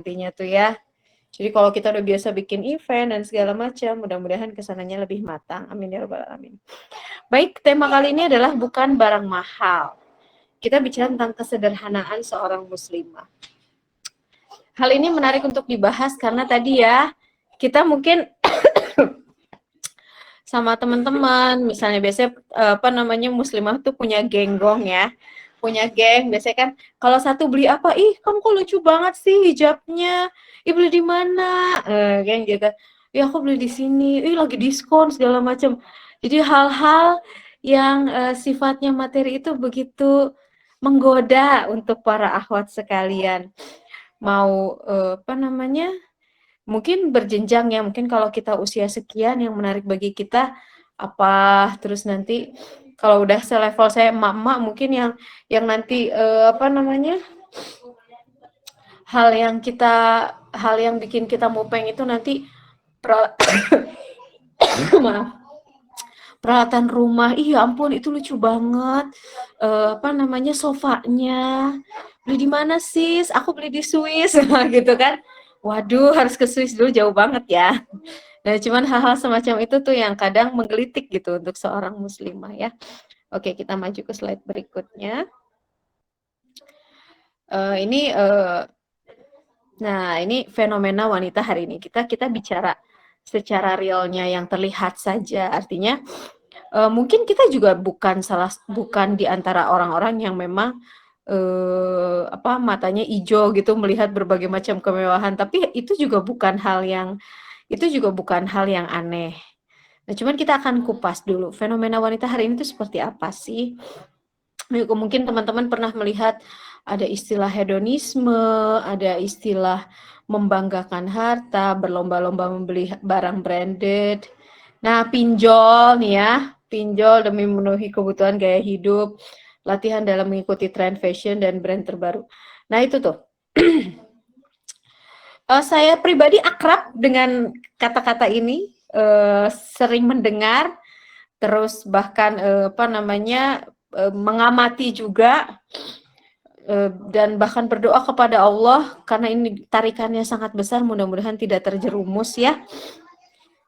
intinya tuh ya. Jadi kalau kita udah biasa bikin event dan segala macam, mudah-mudahan kesananya lebih matang. Amin ya rabbal alamin. Baik, tema kali ini adalah bukan barang mahal. Kita bicara tentang kesederhanaan seorang muslimah. Hal ini menarik untuk dibahas karena tadi ya, kita mungkin sama teman-teman, misalnya biasanya apa namanya muslimah tuh punya genggong ya, punya geng. Biasanya kan kalau satu beli apa, ih kamu kok lucu banget sih hijabnya, ih beli di mana, kan gitu. Ih aku beli di sini, ih lagi diskon segala macam. Jadi hal-hal yang sifatnya materi itu begitu menggoda untuk para akhwat sekalian. Mau apa namanya? Mungkin berjenjang ya, mungkin kalau kita usia sekian yang menarik bagi kita apa, terus nanti kalau udah selevel saya emak-emak mungkin yang nanti apa namanya? Hal yang kita hal yang bikin kita mupeng itu nanti maaf, peralatan rumah. Iya ampun itu lucu banget. Apa namanya? Sofanya. Beli di mana, Sis? Aku beli di Swiss gitu kan. Waduh, harus ke Swiss dulu jauh banget ya. Nah, cuman hal-hal semacam itu tuh yang kadang menggelitik gitu untuk seorang muslimah ya. Oke, kita maju ke slide berikutnya. Ini nah ini fenomena wanita hari ini. Kita bicara secara realnya yang terlihat saja. Artinya mungkin kita juga bukan di antara orang-orang yang memang apa matanya hijau gitu melihat berbagai macam kemewahan, tapi itu juga bukan hal yang aneh. Nah, cuman kita akan kupas dulu fenomena wanita hari ini itu seperti apa sih? Mungkin teman-teman pernah melihat ada istilah hedonisme, ada istilah membanggakan harta, berlomba-lomba membeli barang branded. Nah, pinjol nih ya, pinjol demi memenuhi kebutuhan gaya hidup, latihan dalam mengikuti tren fashion dan brand terbaru. Nah, itu tuh. Saya pribadi akrab dengan kata-kata ini, sering mendengar, terus bahkan apa namanya mengamati juga dan bahkan berdoa kepada Allah karena ini tarikannya sangat besar, mudah-mudahan tidak terjerumus ya.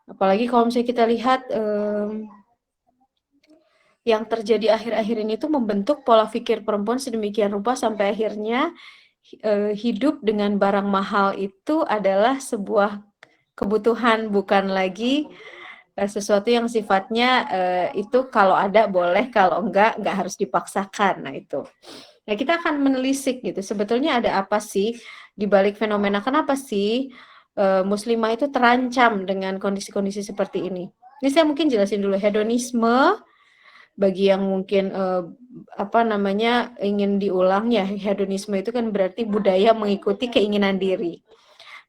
Apalagi kalau misalnya kita lihat yang terjadi akhir-akhir ini tuh membentuk pola pikir perempuan sedemikian rupa sampai akhirnya hidup dengan barang mahal itu adalah sebuah kebutuhan, bukan lagi sesuatu yang sifatnya itu kalau ada boleh, kalau enggak harus dipaksakan. Nah itu. Nah kita akan menelisik gitu, sebetulnya ada apa sih di balik fenomena, kenapa sih muslimah itu terancam dengan kondisi-kondisi seperti ini. Ini saya mungkin jelasin dulu, hedonisme bagi yang mungkin apa namanya ingin diulang ya, hedonisme itu kan berarti budaya mengikuti keinginan diri.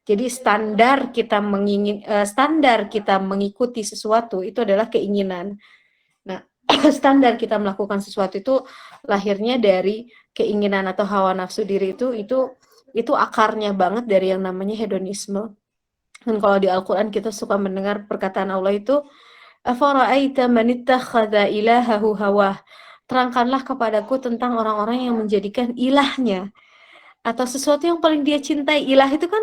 Jadi standar kita mengikuti sesuatu itu adalah keinginan. Nah, standar kita melakukan sesuatu itu lahirnya dari keinginan atau hawa nafsu diri itu akarnya banget dari yang namanya hedonisme. Dan kalau di Al-Qur'an kita suka mendengar perkataan Allah itu afara'aita man ittakhadha ilahahu hawah. Terangkanlah kepadaku tentang orang-orang yang menjadikan ilahnya atau sesuatu yang paling dia cintai. Ilah itu kan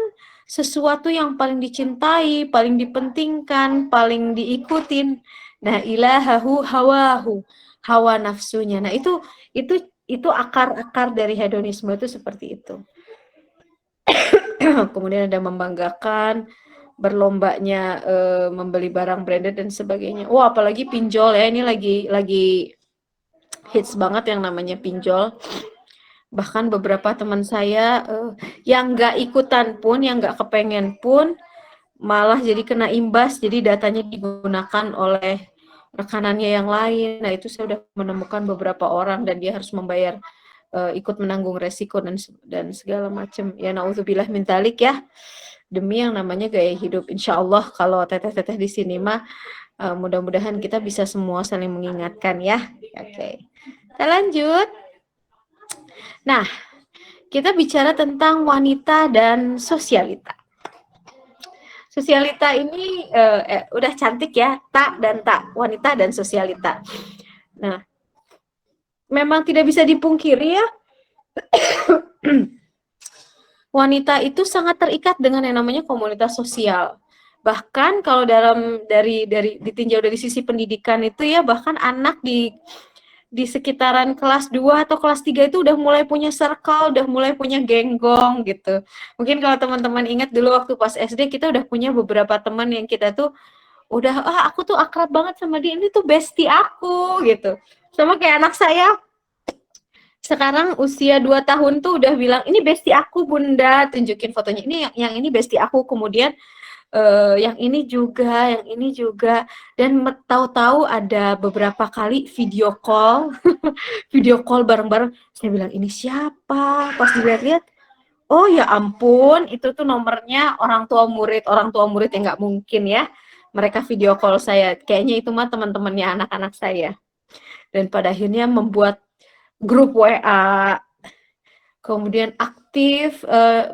sesuatu yang paling dicintai, paling dipentingkan, paling diikutin. Nah, ilahahu hawahu, hawa nafsunya. Nah, itu akar-akar dari hedonisme itu seperti itu. Kemudian ada membanggakan, berlombanya membeli barang branded dan sebagainya. Oh, apalagi pinjol ya, ini lagi hits banget yang namanya pinjol. Bahkan beberapa teman saya yang nggak ikutan pun, yang nggak kepengen pun, malah jadi kena imbas, jadi datanya digunakan oleh rekanannya yang lain. Nah itu saya udah menemukan beberapa orang dan dia harus membayar ikut menanggung resiko dan segala macam. Ya naudzubillah min dzalik ya, demi yang namanya gaya hidup. Insya Allah kalau teteh-teteh di sini mah mudah-mudahan kita bisa semua saling mengingatkan ya. Oke. Kita lanjut. Nah, kita bicara tentang wanita dan sosialita. Sosialita ini udah cantik ya, tak dan tak, wanita dan sosialita. Nah, memang tidak bisa dipungkiri ya, wanita itu sangat terikat dengan yang namanya komunitas sosial. Bahkan kalau dari ditinjau dari sisi pendidikan itu ya, bahkan anak di sekitaran kelas 2 atau kelas 3 itu udah mulai punya circle, udah mulai punya genggong gitu. Mungkin kalau teman-teman ingat dulu waktu pas SD kita udah punya beberapa teman yang kita tuh udah, aku tuh akrab banget sama dia, ini tuh bestie aku gitu. Sama kayak anak saya sekarang usia 2 tahun tuh udah bilang, ini bestie aku bunda, tunjukin fotonya, ini yang ini bestie aku, kemudian yang ini juga, dan tahu-tahu ada beberapa kali video call bareng-bareng, saya bilang ini siapa, pas dilihat-lihat, oh ya ampun, itu tuh nomornya orang tua murid yang nggak mungkin ya, mereka video call saya, kayaknya itu mah teman-temannya anak-anak saya, dan pada akhirnya membuat grup WA, kemudian aktif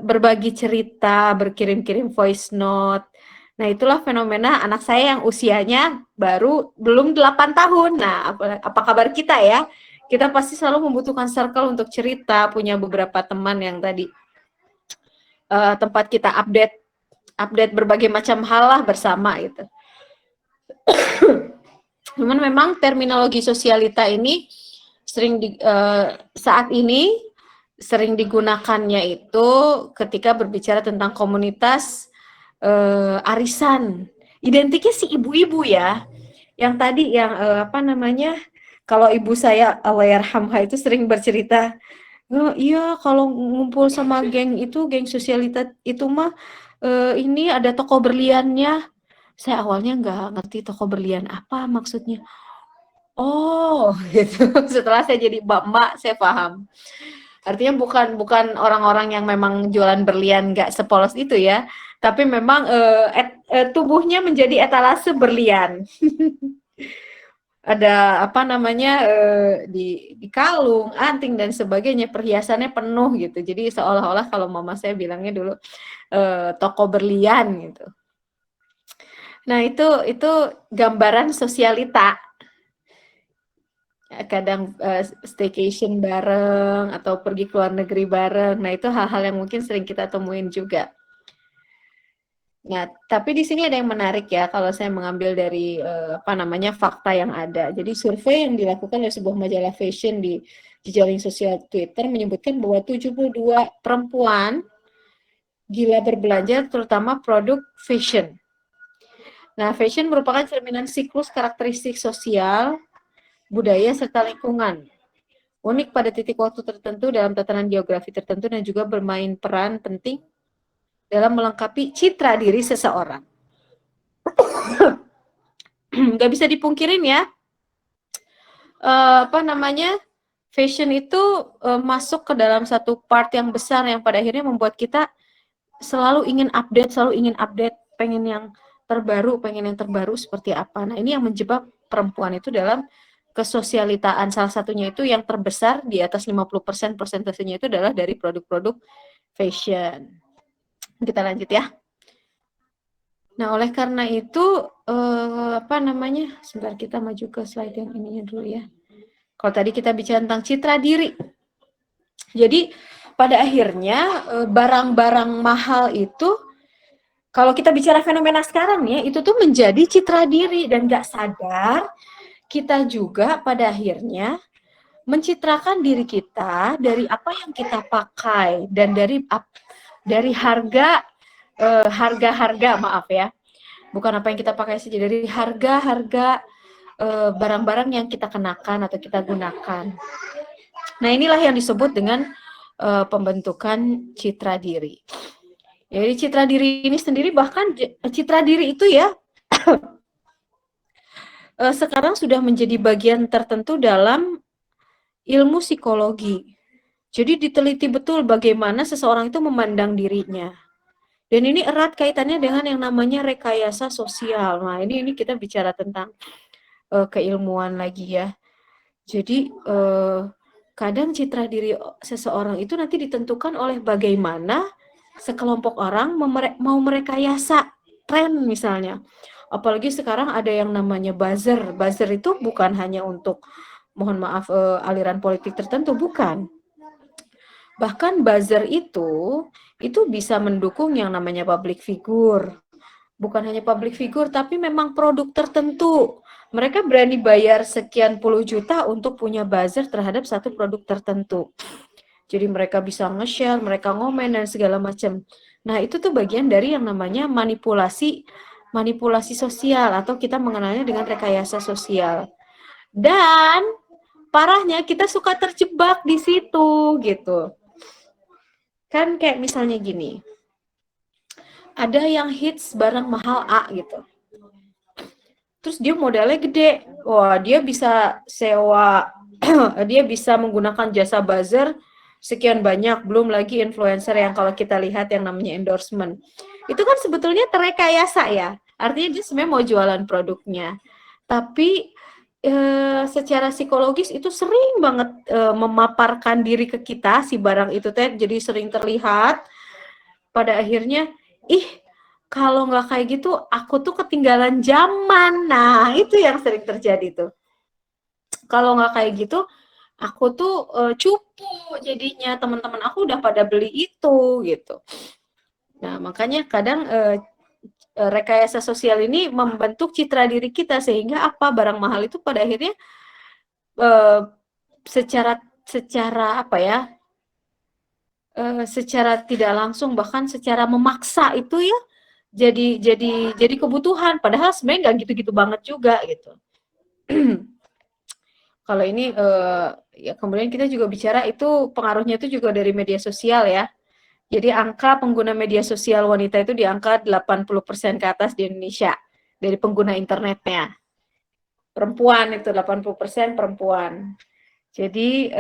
berbagi cerita, berkirim-kirim voice note. Nah, itulah fenomena anak saya yang usianya baru belum 8 tahun. Nah, apa kabar kita ya? Kita pasti selalu membutuhkan circle untuk cerita, punya beberapa teman yang tadi tempat kita update berbagai macam hal lah bersama gitu. Cuman memang terminologi sosialita ini saat ini sering digunakannya itu ketika berbicara tentang komunitas arisan. Identiknya si ibu-ibu ya. Yang tadi yang apa namanya? Kalau ibu saya Allahyarhamha itu sering bercerita, "Oh, iya kalau ngumpul sama geng itu, geng sosialita itu mah ini ada toko berliannya." Saya awalnya nggak ngerti toko berlian apa maksudnya. Oh, gitu. Setelah saya jadi mbak-mbak, saya paham. Artinya bukan bukan orang-orang yang memang jualan berlian nggak sepolos itu ya, tapi memang tubuhnya menjadi etalase berlian. Ada apa namanya di kalung, anting dan sebagainya, perhiasannya penuh gitu. Jadi seolah-olah kalau mama saya bilangnya dulu toko berlian gitu. Nah itu gambaran sosialita. Kadang staycation bareng atau pergi ke luar negeri bareng. Nah, itu hal-hal yang mungkin sering kita temuin juga. Nah, tapi di sini ada yang menarik ya kalau saya mengambil dari apa namanya fakta yang ada. Jadi survei yang dilakukan oleh sebuah majalah fashion di jejaring sosial Twitter menyebutkan bahwa 72 perempuan gila berbelanja terutama produk fashion. Nah, fashion merupakan cerminan siklus karakteristik sosial, budaya serta lingkungan. Unik pada titik waktu tertentu dalam tatanan geografi tertentu dan juga bermain peran penting dalam melengkapi citra diri seseorang. Nggak bisa dipungkirin ya, apa namanya, fashion itu masuk ke dalam satu part yang besar yang pada akhirnya membuat kita selalu ingin update, pengen yang terbaru seperti apa. Nah, ini yang menjebak perempuan itu dalam kesosialitaan. Salah satunya itu yang terbesar di atas 50% persentasenya itu adalah dari produk-produk fashion. Kita lanjut ya. Nah, oleh karena itu apa namanya? Sebentar kita maju ke slide yang ininya dulu ya. Kalau tadi kita bicara tentang citra diri. Jadi pada akhirnya barang-barang mahal itu kalau kita bicara fenomena sekarang ya, itu tuh menjadi citra diri dan nggak sadar kita juga pada akhirnya mencitrakan diri kita dari apa yang kita pakai dan dari harga maaf ya, bukan apa yang kita pakai saja, dari harga barang-barang yang kita kenakan atau kita gunakan. Nah, inilah yang disebut dengan pembentukan citra diri. Jadi citra diri ini sendiri, bahkan citra diri itu ya sekarang sudah menjadi bagian tertentu dalam ilmu psikologi. Jadi diteliti betul bagaimana seseorang itu memandang dirinya. Dan ini erat kaitannya dengan yang namanya rekayasa sosial. Nah, ini kita bicara tentang keilmuan lagi ya. Jadi kadang citra diri seseorang itu nanti ditentukan oleh bagaimana sekelompok orang mau merekayasa tren misalnya. Apalagi sekarang ada yang namanya buzzer. Buzzer itu bukan hanya untuk, mohon maaf, aliran politik tertentu, bukan. Bahkan buzzer itu itu bisa mendukung yang namanya public figure. Bukan hanya public figure, tapi memang produk tertentu. Mereka berani bayar sekian puluh juta untuk punya buzzer terhadap satu produk tertentu. Jadi mereka bisa nge-share, mereka ngomen dan segala macam. Nah, itu tuh bagian dari yang namanya manipulasi sosial atau kita mengenalnya dengan rekayasa sosial. Dan parahnya kita suka terjebak di situ gitu. Kan kayak misalnya gini. Ada yang hits barang mahal A gitu. Terus dia modalnya gede. Wah, dia bisa sewa dia bisa menggunakan jasa buzzer sekian banyak, belum lagi influencer yang kalau kita lihat yang namanya endorsement. Itu kan sebetulnya terekayasa ya. Artinya dia sebenarnya mau jualan produknya. Tapi secara psikologis itu sering banget memaparkan diri ke kita si barang itu teh jadi sering terlihat pada akhirnya ih kalau nggak kayak gitu aku tuh ketinggalan zaman. Nah, itu yang sering terjadi tuh. Kalau nggak kayak gitu aku tuh cupu jadinya teman-teman aku udah pada beli itu gitu. Nah, makanya kadang rekayasa sosial ini membentuk citra diri kita sehingga apa barang mahal itu pada akhirnya uh, secara secara apa ya secara tidak langsung bahkan secara memaksa itu ya jadi kebutuhan padahal sebenarnya nggak gitu-gitu banget juga gitu. Kalau ini ya kemudian kita juga bicara itu pengaruhnya itu juga dari media sosial ya. Jadi angka pengguna media sosial wanita itu di angka 80% ke atas di Indonesia dari pengguna internetnya. Perempuan itu 80% perempuan. Jadi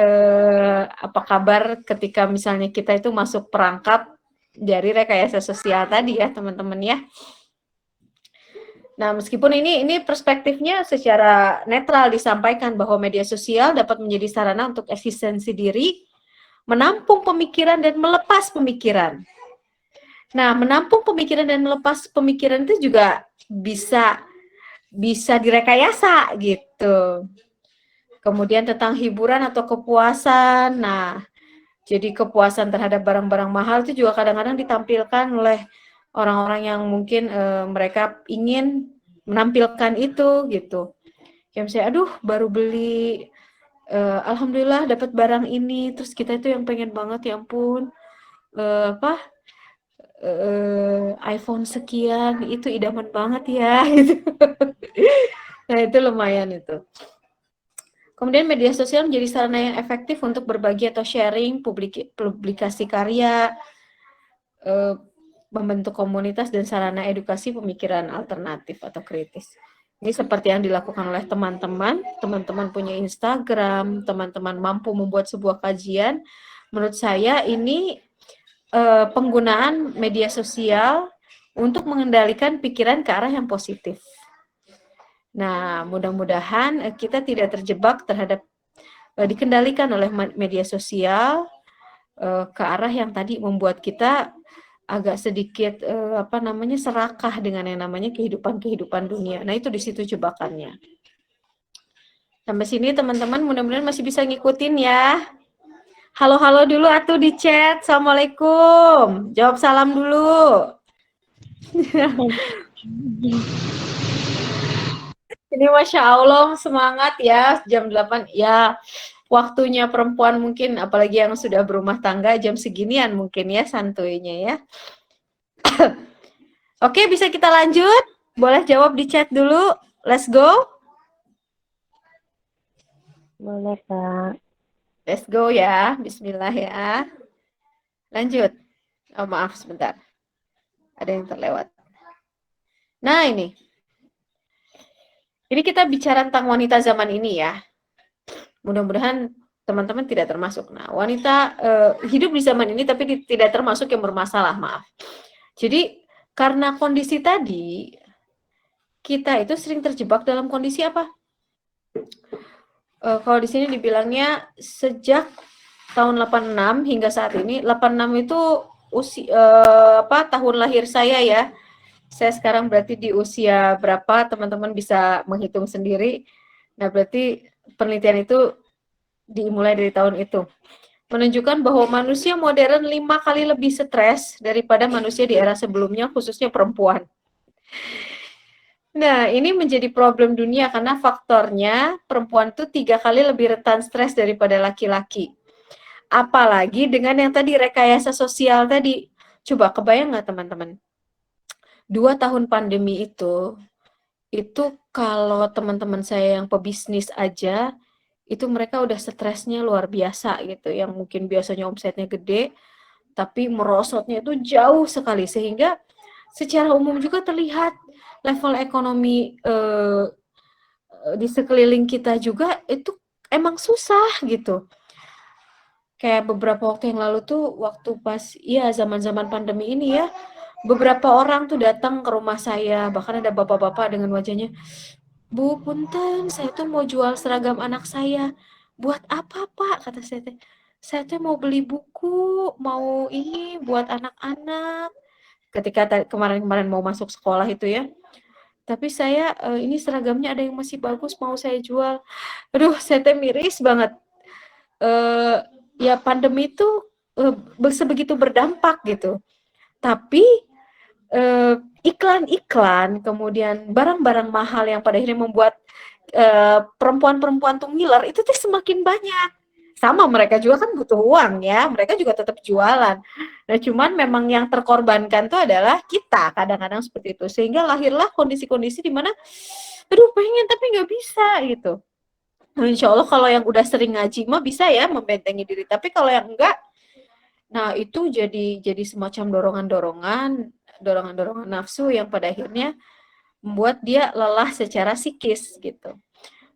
apa kabar ketika misalnya kita itu masuk perangkap dari rekayasa sosial tadi ya teman-teman ya. Nah, meskipun ini perspektifnya secara netral disampaikan bahwa media sosial dapat menjadi sarana untuk eksistensi diri, menampung pemikiran dan melepas pemikiran. Nah, menampung pemikiran dan melepas pemikiran itu juga bisa direkayasa gitu. Kemudian tentang hiburan atau kepuasan. Nah, jadi kepuasan terhadap barang-barang mahal itu juga kadang-kadang ditampilkan oleh orang-orang yang mungkin mereka ingin menampilkan itu gitu. Kayak misalnya, aduh baru beli, alhamdulillah dapat barang ini, terus kita itu yang pengen banget, ya ampun, apa, iPhone sekian, itu idaman banget ya, gitu. Nah itu lumayan itu. Kemudian media sosial menjadi sarana yang efektif untuk berbagi atau sharing, publikasi karya, membentuk komunitas dan sarana edukasi pemikiran alternatif atau kritis. Ini seperti yang dilakukan oleh teman-teman. Teman-teman punya Instagram, teman-teman mampu membuat sebuah kajian. Menurut saya ini penggunaan media sosial untuk mengendalikan pikiran ke arah yang positif. Nah, mudah-mudahan kita tidak terjebak terhadap dikendalikan oleh media sosial ke arah yang tadi membuat kita agak sedikit serakah dengan yang namanya kehidupan dunia. Nah, itu di situ jebakannya. Sampai sini teman-teman mudah-mudahan masih bisa ngikutin ya. Halo-halo dulu atuh di chat. Assalamualaikum. Jawab salam dulu. Ini Masya Allah semangat ya jam 8 ya. Waktunya perempuan mungkin apalagi yang sudah berumah tangga jam seginian mungkin ya santuinya ya. Oke, bisa kita lanjut? Boleh jawab di chat dulu. Let's go. Boleh, Kak. Let's go ya. Bismillah ya. Lanjut. Oh, maaf sebentar. Ada yang terlewat. Nah, ini. Ini kita bicara tentang wanita zaman ini ya. Mudah-mudahan teman-teman tidak termasuk. Nah, wanita hidup di zaman ini tapi tidak termasuk yang bermasalah, maaf. Jadi, karena kondisi tadi, kita itu sering terjebak dalam kondisi apa? Kalau di sini dibilangnya sejak tahun 86 hingga saat ini, 86 itu tahun lahir saya ya. Saya sekarang berarti di usia berapa, teman-teman bisa menghitung sendiri. Nah, berarti penelitian itu dimulai dari tahun itu. menunjukkan bahwa manusia modern 5 kali lebih stres daripada manusia di era sebelumnya, khususnya perempuan. Nah, ini menjadi problem dunia karena faktornya perempuan tuh 3 kali lebih rentan stres daripada laki-laki. Apalagi dengan yang tadi rekayasa sosial tadi. Coba kebayang nggak teman-teman? 2 tahun pandemi itu kalau teman-teman saya yang pebisnis aja, itu mereka udah stresnya luar biasa gitu, yang mungkin biasanya omsetnya gede, tapi merosotnya itu jauh sekali, sehingga secara umum juga terlihat level ekonomi di sekeliling kita juga itu emang susah gitu. Kayak beberapa waktu yang lalu tuh, waktu pas ya zaman-zaman pandemi ini ya, beberapa orang tuh datang ke rumah saya, bahkan ada bapak-bapak dengan wajahnya, "Bu, punten, saya tuh mau jual seragam anak saya." "Buat apa, Pak?" kata saya teh. "Saya tuh mau beli buku, mau ini buat anak-anak." Ketika kemarin-kemarin mau masuk sekolah itu ya. "Tapi saya, ini seragamnya ada yang masih bagus, mau saya jual." Aduh, saya teh miris banget. Eh, ya pandemi itu sebegitu berdampak gitu. Tapi iklan-iklan, kemudian barang-barang mahal yang pada akhirnya membuat perempuan-perempuan tuh ngiler, itu tuh semakin banyak. Sama mereka juga kan butuh uang ya, mereka juga tetap jualan. Nah, cuman memang yang terkorbankan tuh adalah kita kadang-kadang seperti itu. Sehingga lahirlah kondisi-kondisi di mana, aduh pengen tapi nggak bisa gitu. Nah, insya Allah kalau yang udah sering ngaji mah bisa ya membentengi diri. Tapi kalau yang enggak, nah itu jadi semacam dorongan-dorongan nafsu yang pada akhirnya membuat dia lelah secara psikis gitu.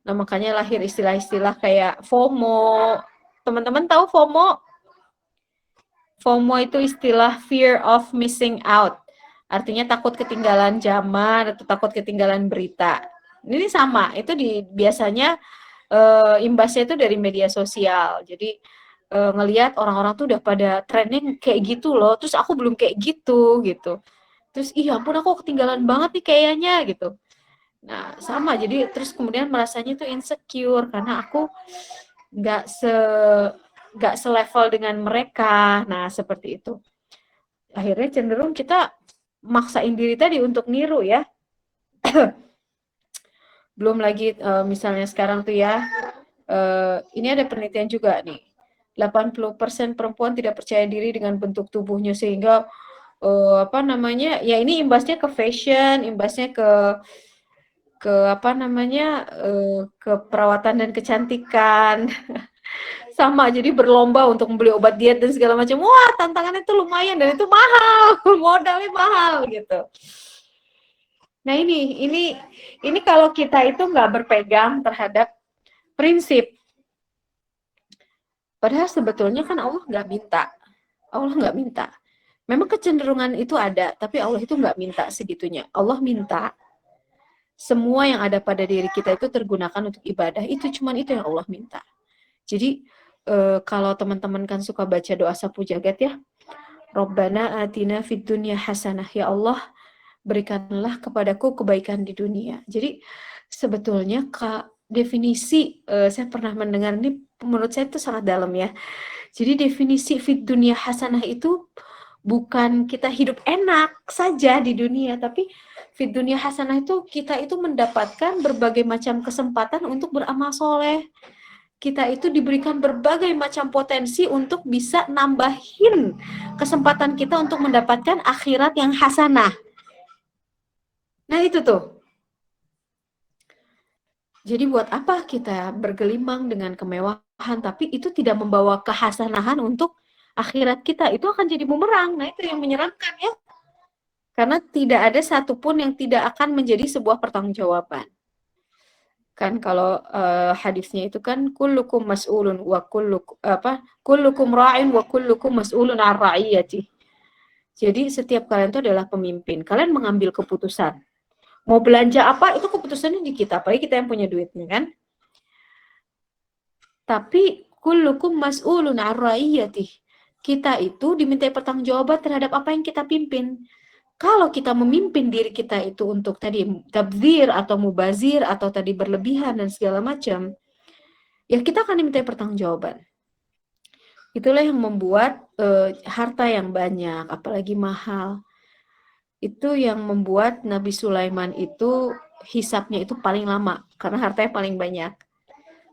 Nah, makanya lahir istilah-istilah kayak FOMO. Teman-teman tahu FOMO? FOMO itu istilah fear of missing out. Artinya takut ketinggalan zaman atau takut ketinggalan berita. Ini sama, itu biasanya imbasnya itu dari media sosial. Jadi ngelihat orang-orang tuh udah pada trending kayak gitu loh, terus aku belum kayak gitu gitu. Terus iya ampun aku ketinggalan banget nih kayaknya gitu. Nah, sama. Jadi terus kemudian merasanya tuh insecure karena aku nggak se nggak selevel dengan mereka. Nah, seperti itu. Akhirnya cenderung kita maksain diri tadi untuk niru ya. Belum lagi misalnya sekarang tuh ya, ini ada penelitian juga nih. 80% perempuan tidak percaya diri dengan bentuk tubuhnya sehingga apa namanya? Ya ini imbasnya ke fashion, imbasnya ke apa namanya? Ke perawatan dan kecantikan. Sama, jadi berlomba untuk membeli obat diet dan segala macam. Wah, tantangannya itu lumayan dan itu mahal, modalnya mahal gitu. Nah ini kalau kita itu nggak berpegang terhadap prinsip, padahal sebetulnya kan Allah nggak minta. Memang kecenderungan itu ada, tapi Allah itu nggak minta segitunya. Allah minta semua yang ada pada diri kita itu tergunakan untuk ibadah. Itu cuman itu yang Allah minta. Jadi kalau teman-teman kan suka baca doa sapu jagat ya, Rabbana atina fid dunya hasanah, ya Allah berikanlah kepadaku kebaikan di dunia. Jadi sebetulnya definisi saya pernah mendengar ini, menurut saya itu sangat dalam ya. Jadi definisi fid dunya hasanah itu bukan kita hidup enak saja di dunia, tapi fid dunya hasanah itu kita itu mendapatkan berbagai macam kesempatan untuk beramal soleh. Kita itu diberikan berbagai macam potensi untuk bisa nambahin kesempatan kita untuk mendapatkan akhirat yang hasanah. Nah itu tuh. Jadi buat apa kita bergelimang dengan kemewahan, tapi itu tidak membawa kehasanahan untuk akhirat kita. Itu akan jadi bumerang. Nah itu yang menyeramkan ya. Karena tidak ada satupun yang tidak akan menjadi sebuah pertanggungjawaban. Kan kalau hadisnya itu kan kullukum mas'ulun wa kullukum ra'in wa kullukum mas'ulun 'an ra'iyati. Jadi setiap kalian itu adalah pemimpin. Kalian mengambil keputusan. Mau belanja apa itu keputusannya di kita, apalagi kita yang punya duitnya kan. Tapi kullukum mas'ulun 'an ra'iyati. Kita itu dimintai pertanggungjawaban terhadap apa yang kita pimpin. Kalau kita memimpin diri kita itu untuk tadi tabdzir atau mubazir atau tadi berlebihan dan segala macam, ya kita akan dimintai pertanggungjawaban. Itulah yang membuat harta yang banyak, apalagi mahal, itu yang membuat Nabi Sulaiman itu hisapnya itu paling lama karena hartanya paling banyak.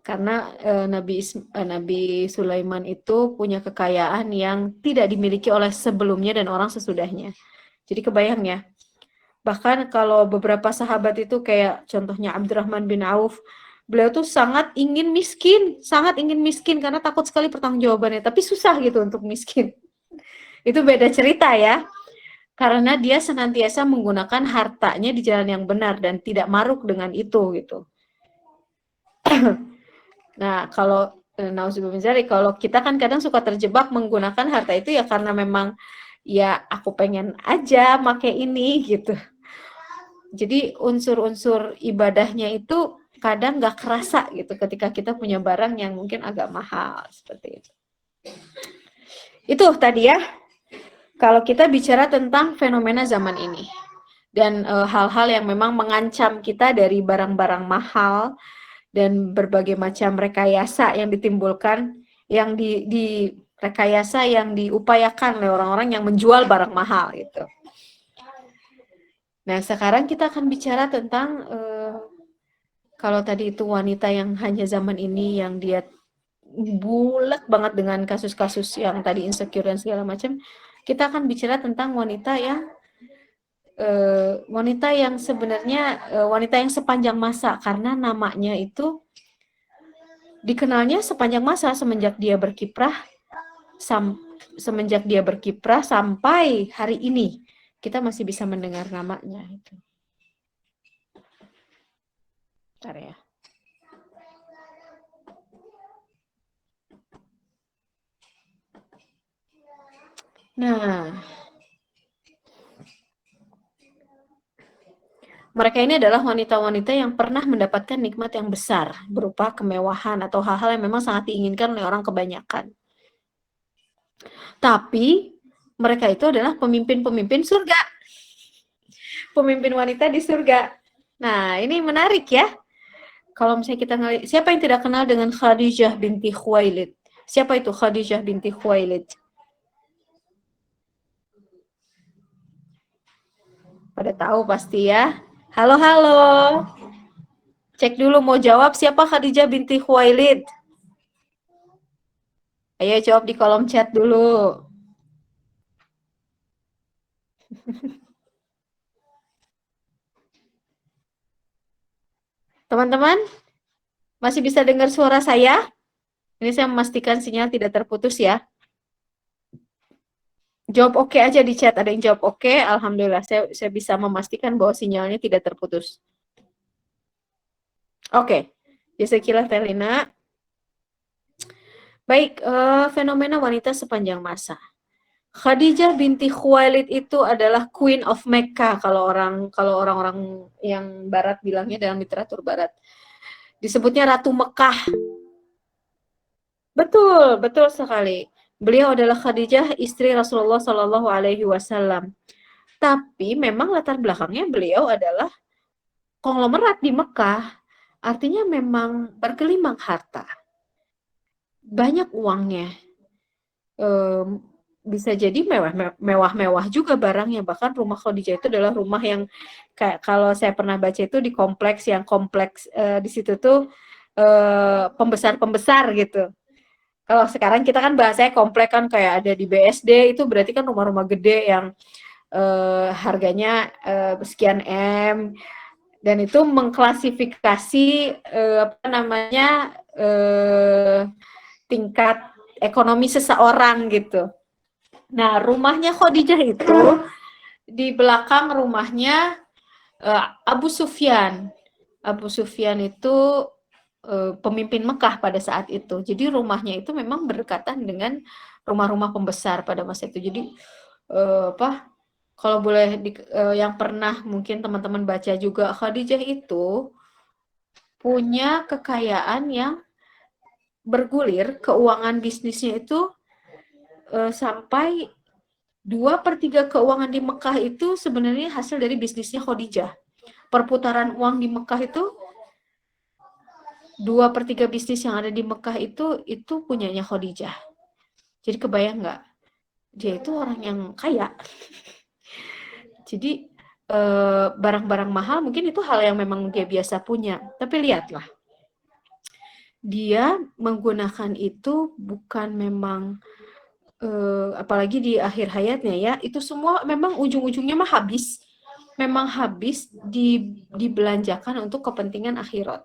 Karena Nabi Sulaiman itu punya kekayaan yang tidak dimiliki oleh sebelumnya dan orang sesudahnya. Jadi kebayang ya. Bahkan kalau beberapa sahabat itu kayak contohnya Abdurrahman bin Auf, beliau tuh sangat ingin miskin karena takut sekali pertanggungjawabannya, tapi susah gitu untuk miskin. Itu beda cerita ya. Karena dia senantiasa menggunakan hartanya di jalan yang benar dan tidak maruk dengan itu gitu. Nah, kalau kalau kita kan kadang suka terjebak menggunakan harta itu ya karena memang ya aku pengen aja make ini gitu. Jadi unsur-unsur ibadahnya itu kadang nggak kerasa gitu ketika kita punya barang yang mungkin agak mahal seperti itu. Itu tadi ya, kalau kita bicara tentang fenomena zaman ini dan hal-hal yang memang mengancam kita dari barang-barang mahal dan berbagai macam rekayasa yang ditimbulkan, yang di rekayasa yang diupayakan oleh orang-orang yang menjual barang mahal gitu. Nah, sekarang kita akan bicara tentang kalau tadi itu wanita yang hanya zaman ini yang dia bulat banget dengan kasus-kasus yang tadi insecure dan segala macam, kita akan bicara tentang wanita yang sebenarnya wanita yang sepanjang masa karena namanya itu dikenalnya sepanjang masa semenjak dia berkiprah sampai hari ini kita masih bisa mendengar namanya itu. Bentar ya. Nah, mereka ini adalah wanita-wanita yang pernah mendapatkan nikmat yang besar berupa kemewahan atau hal-hal yang memang sangat diinginkan oleh orang kebanyakan. Tapi mereka itu adalah pemimpin-pemimpin surga. Pemimpin wanita di surga. Nah, ini menarik ya. Kalau misalnya kita ngelihat, siapa yang tidak kenal dengan Khadijah binti Khuwailid? Siapa itu Khadijah binti Khuwailid? Pada tahu pasti ya. Halo, halo. Cek dulu mau jawab siapa Khadijah binti Khuwailid. Ayo jawab di kolom chat dulu. Teman-teman, masih bisa dengar suara saya? Ini saya memastikan sinyal tidak terputus ya. Jawab oke aja di chat. Ada yang jawab oke, alhamdulillah. Saya bisa memastikan bahwa sinyalnya tidak terputus. Oke, Jazakallah Telina. Baik, fenomena wanita sepanjang masa. Khadijah binti Khuwailid itu adalah Queen of Mecca kalau orang-orang yang barat bilangnya dalam literatur barat. Disebutnya Ratu Mekah. Betul, betul sekali. Beliau adalah Khadijah, istri Rasulullah Shallallahu alaihi wasallam. Tapi memang latar belakangnya beliau adalah konglomerat di Mekah. Artinya memang bergelimang harta. Banyak uangnya. Bisa jadi mewah-mewah juga barangnya. Bahkan rumah Khadijah itu adalah rumah yang kayak kalau saya pernah baca itu di kompleks di situ tuh pembesar-pembesar gitu. Kalau sekarang kita kan bahasanya komplek kan kayak ada di BSD itu berarti kan rumah-rumah gede yang harganya sekian M dan itu mengklasifikasi tingkat ekonomi seseorang gitu. Nah, rumahnya Khadijah itu di belakang rumahnya Abu Sufyan. Abu Sufyan itu pemimpin Mekah pada saat itu. Jadi rumahnya itu memang berdekatan dengan rumah-rumah pembesar pada masa itu. Jadi kalau boleh yang pernah mungkin teman-teman baca juga, Khadijah itu punya kekayaan yang bergulir, keuangan bisnisnya itu sampai 2/3 keuangan di Mekah itu sebenarnya hasil dari bisnisnya Khadijah. Perputaran uang di Mekah itu 2/3 bisnis yang ada di Mekah itu punyanya Khadijah. Jadi kebayang nggak? Dia itu orang yang kaya. Jadi barang-barang mahal mungkin itu hal yang memang dia biasa punya. Tapi lihatlah, dia menggunakan itu bukan memang apalagi di akhir hayatnya ya, itu semua memang ujung-ujungnya mah habis. Memang habis dibelanjakan untuk kepentingan akhirat.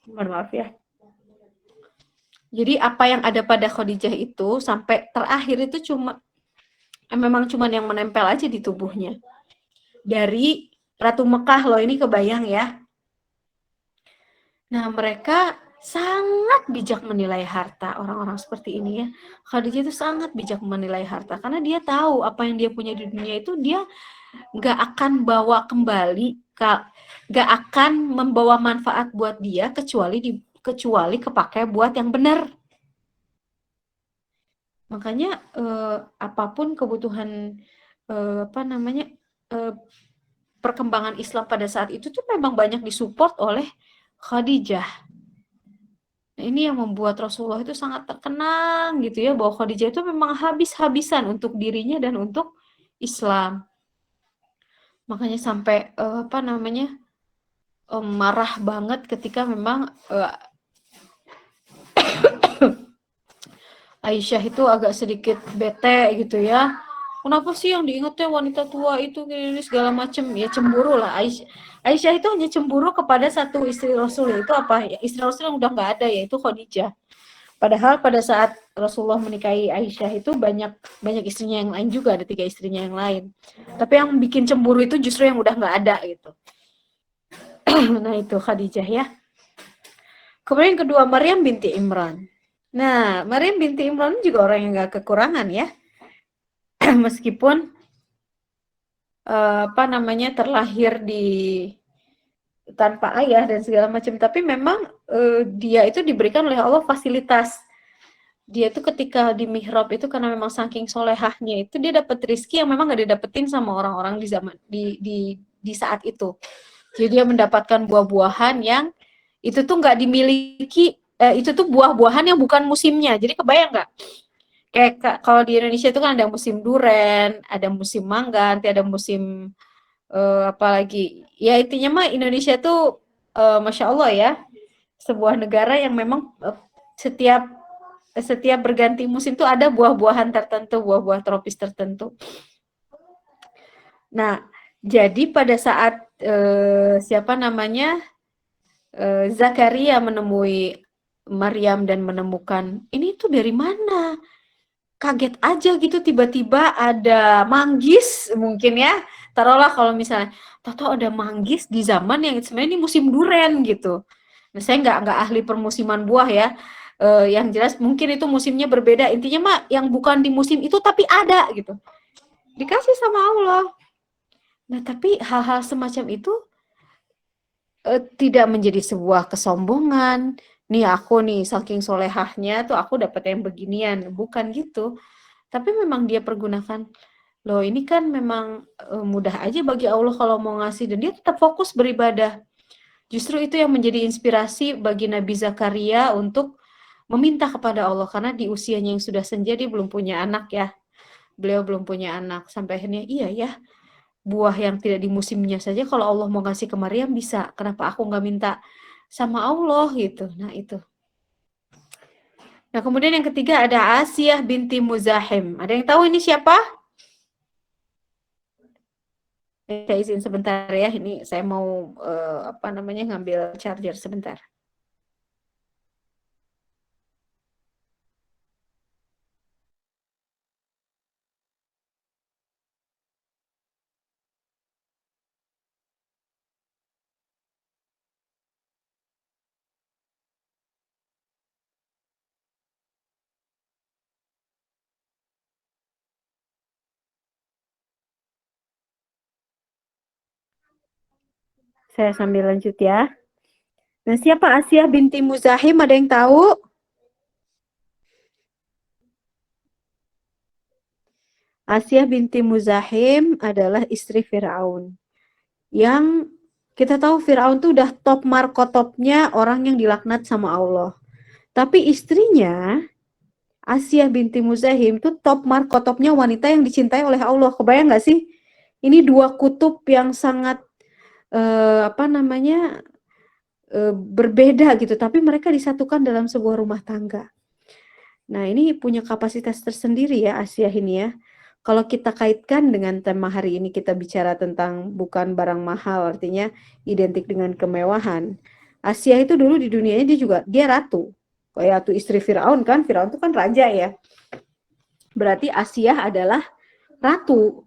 Mohon maaf ya. Jadi apa yang ada pada Khadijah itu sampai terakhir itu memang cuma yang menempel aja di tubuhnya. Dari Ratu Mekah loh, ini kebayang ya. Nah, mereka sangat bijak menilai harta, orang-orang seperti ini ya. Khadijah itu sangat bijak menilai harta karena dia tahu apa yang dia punya di dunia itu dia nggak akan bawa kembali, nggak akan membawa manfaat buat dia kecuali kepake buat yang benar. Makanya apapun kebutuhan perkembangan Islam pada saat itu tuh memang banyak disupport oleh Khadijah. Nah, ini yang membuat Rasulullah itu sangat terkenang gitu ya, bahwa Khadijah itu memang habis-habisan untuk dirinya dan untuk Islam. Makanya sampai marah banget ketika memang Aisyah itu agak sedikit bete gitu ya. Kenapa sih yang diingatnya wanita tua itu ini segala macam, ya cemburu lah. Aisyah itu hanya cemburu kepada satu istri Rasul, yaitu apa? Ya, istri Rasul yang udah nggak ada, yaitu Khadijah. Padahal pada saat Rasulullah menikahi Aisyah itu banyak istrinya yang lain juga, ada 3 istrinya yang lain. Tapi yang bikin cemburu itu justru yang udah nggak ada gitu. Nah itu Khadijah ya. Kemudian yang kedua, Maryam binti Imran. Nah, Maryam binti Imran juga orang yang nggak kekurangan ya. Meskipun terlahir tanpa ayah dan segala macam, tapi memang dia itu diberikan oleh Allah fasilitas. Dia tuh ketika di mihrab itu karena memang saking solehahnya itu dia dapat rezeki yang memang gak didapetin sama orang-orang di zaman di saat itu. Jadi dia mendapatkan buah-buahan yang itu tuh nggak dimiliki, itu tuh buah-buahan yang bukan musimnya. Jadi kebayang nggak? Kayak kalau di Indonesia itu kan ada musim duren, ada musim mangga, nanti ada musim apalagi. Ya intinya mah Indonesia tuh Masya Allah ya, sebuah negara yang memang setiap berganti musim tuh ada buah-buahan tertentu, buah-buah tropis tertentu. Nah, jadi pada saat Zakaria menemui Maryam dan menemukan ini tuh dari mana? Kaget aja gitu, tiba-tiba ada manggis mungkin ya. Taruhlah kalau misalnya tahu ada manggis di zaman yang sebenarnya ini musim duren gitu. Nah, saya nggak ahli permusiman buah ya. Yang jelas mungkin itu musimnya berbeda. Intinya mah yang bukan di musim itu tapi ada gitu. Dikasih sama Allah. Nah, tapi hal-hal semacam itu tidak menjadi sebuah kesombongan. Nih aku nih saking solehahnya tuh aku dapat yang beginian. Bukan gitu. Tapi memang dia pergunakan, loh ini kan memang mudah aja bagi Allah kalau mau ngasih, dan dia tetap fokus beribadah. Justru itu yang menjadi inspirasi bagi Nabi Zakaria untuk meminta kepada Allah, karena di usianya yang sudah senja dia belum punya anak ya. Beliau belum punya anak. Sampai akhirnya iya ya, buah yang tidak di musimnya saja kalau Allah mau ngasih ke Maryam bisa. Kenapa aku nggak minta sama Allah gitu. Nah itu. Nah kemudian yang ketiga ada Asiyah binti Muzahim. Ada yang tahu ini siapa? Saya izin sebentar ya, ini saya mau ngambil charger sebentar. Saya sambil lanjut ya. Nah, siapa Asiyah binti Muzahim? Ada yang tahu? Asiyah binti Muzahim adalah istri Firaun. Yang kita tahu Firaun tuh udah top markotopnya orang yang dilaknat sama Allah. Tapi istrinya Asiyah binti Muzahim itu top markotopnya wanita yang dicintai oleh Allah. Kebayang nggak sih? Ini dua kutub yang sangat apa namanya berbeda gitu, tapi mereka disatukan dalam sebuah rumah tangga. Nah, ini punya kapasitas tersendiri ya Asiyah ini ya. Kalau kita kaitkan dengan tema hari ini, kita bicara tentang bukan barang mahal, artinya identik dengan kemewahan. Asiyah itu dulu di dunianya dia ratu. Kayak ratu istri Firaun kan, Firaun itu kan raja ya. Berarti Asiyah adalah ratu.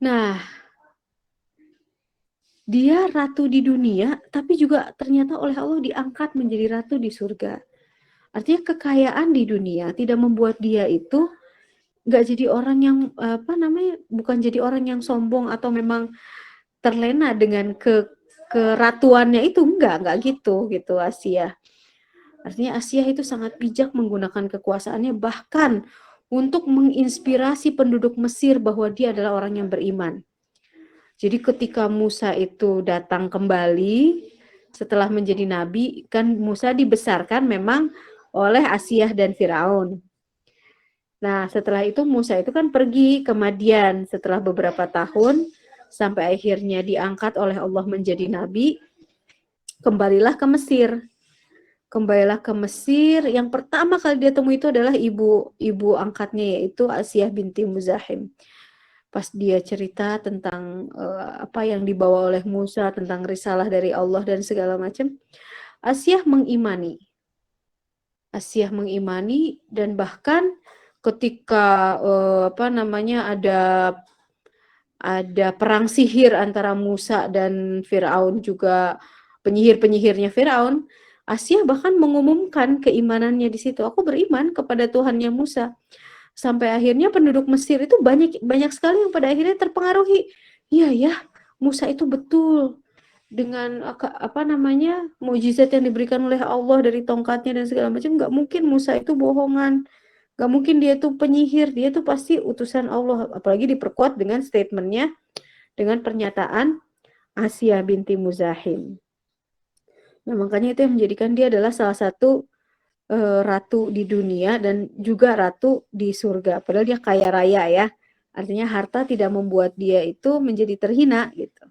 Nah, dia ratu di dunia, tapi juga ternyata oleh Allah diangkat menjadi ratu di surga. Artinya kekayaan di dunia tidak membuat dia itu nggak jadi orang yang apa namanya, bukan jadi orang yang sombong atau memang terlena dengan keratuannya itu, enggak gitu Asia. Artinya Asia itu sangat bijak menggunakan kekuasaannya bahkan untuk menginspirasi penduduk Mesir bahwa dia adalah orang yang beriman. Jadi ketika Musa itu datang kembali setelah menjadi nabi, kan Musa dibesarkan memang oleh Asia dan Firaun. Nah, setelah itu Musa itu kan pergi ke Madian setelah beberapa tahun sampai akhirnya diangkat oleh Allah menjadi nabi. Kembalilah ke Mesir. Kembalilah ke Mesir. Yang pertama kali dia temui itu adalah ibu angkatnya, yaitu Asiyah binti Muzahim. Pas dia cerita tentang apa yang dibawa oleh Musa, tentang risalah dari Allah dan segala macam, Asiyah mengimani. Asiyah mengimani dan bahkan ketika apa namanya ada perang sihir antara Musa dan Firaun, juga penyihir-penyihirnya Firaun, Asiyah bahkan mengumumkan keimanannya di situ. Aku beriman kepada Tuhannya Musa. Sampai akhirnya penduduk Mesir itu banyak sekali yang pada akhirnya terpengaruhi. Iya ya, Musa itu betul dengan apa namanya mukjizat yang diberikan oleh Allah dari tongkatnya dan segala macam. Nggak mungkin Musa itu bohongan. Gak mungkin dia tuh penyihir, dia tuh pasti utusan Allah. Apalagi diperkuat dengan statementnya, dengan pernyataan Asiyah binti Muzahim. Nah, makanya itu yang menjadikan dia adalah salah satu ratu di dunia dan juga ratu di surga. Padahal dia kaya raya ya. Artinya harta tidak membuat dia itu menjadi terhina gitu.